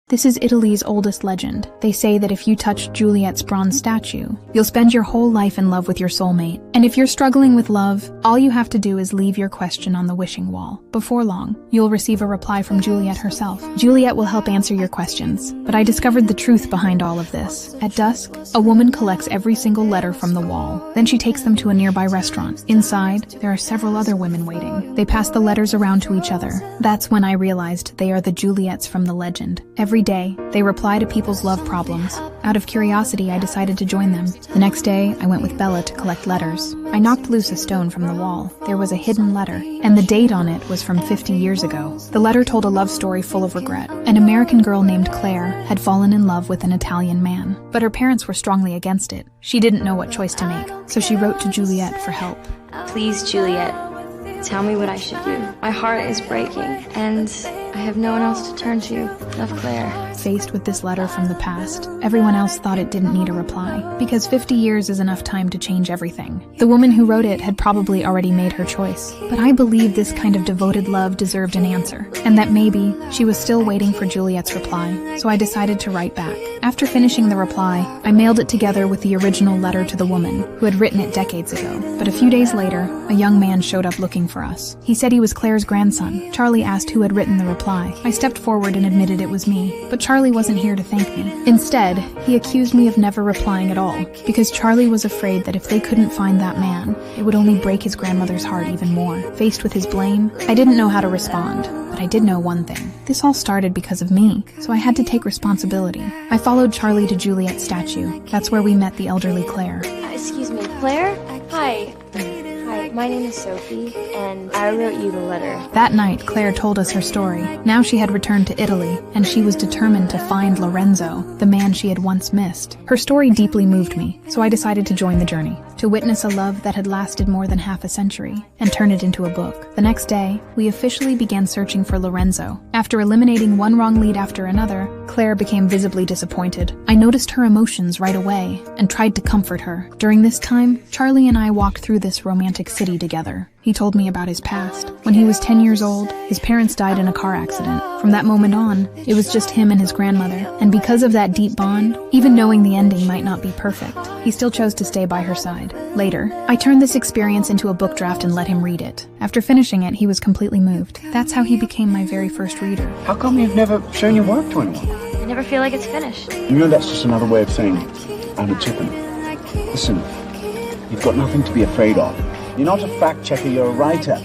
This is Italy's oldest legend. They say that if you touch Juliet's bronze statue, you'll spend your whole life in love with your soulmate. And if you're struggling with love, all you have to do is leave your question on the wishing wall. Before long, you'll receive a reply from Juliet herself. Juliet will help answer your questions. But I discovered the truth behind all of this. At dusk, a woman collects every single letter from the wall. Then she takes them to a nearby restaurant. Inside, there are several other women waiting. They pass the letters around to each other. That's when I realized they are the Juliets from the legend. Every day, they reply to people's love problems. Out of curiosity, I decided to join them. The next day, I went with Bella to collect letters. I knocked loose a stone from the wall. There was a hidden letter, and the date on it was from 50 years ago. The letter told a love story full of regret. An American girl named Claire had fallen in love with an Italian man, but her parents were strongly against it. She didn't know what choice to make, so she wrote to Juliet for help. Please, Juliet, tell me what I should do. My heart is breaking, and I have no one else to turn to. Love, Claire. Faced with this letter from the past, everyone else thought it didn't need a reply, because 50 years is enough time to change everything. The woman who wrote it had probably already made her choice, but I believed this kind of devoted love deserved an answer, and that maybe she was still waiting for Juliet's reply, so I decided to write back. After finishing the reply, I mailed it together with the original letter to the woman, who had written it decades ago. But a few days later, a young man showed up looking for us. He said he was Claire's grandson. Charlie asked who had written the reply. I stepped forward and admitted it was me, but Charlie wasn't here to thank me. Instead, he accused me of never replying at all, because Charlie was afraid that if they couldn't find that man, it would only break his grandmother's heart even more. Faced with his blame, I didn't know how to respond, but I did know one thing. This all started because of me, so I had to take responsibility. I followed Charlie to Juliet's statue. That's where we met the elderly Claire. Excuse me, Claire? Hi. Hi, my name is Sophie, and I wrote you the letter. That night, Claire told us her story. Now she had returned to Italy, and she was determined to find Lorenzo, the man she had once missed. Her story deeply moved me, so I decided to join the journey, to witness a love that had lasted more than half a century, and turn it into a book. The next day, we officially began searching for Lorenzo. After eliminating one wrong lead after another, Claire became visibly disappointed. I noticed her emotions right away, and tried to comfort her. During this time, Charlie and I walked through this romantic city together. He told me about his past. When he was 10 years old, his parents died in a car accident. From that moment on, it was just him and his grandmother. And because of that deep bond, even knowing the ending might not be perfect, he still chose to stay by her side. Later, I turned this experience into a book draft and let him read it. After finishing it, he was completely moved. That's how he became my very first reader. How come you've never shown your work to anyone? I never feel like it's finished. You know, that's just another way of saying I'm a chicken. Listen, you've got nothing to be afraid of. You're not a fact checker, you're a writer.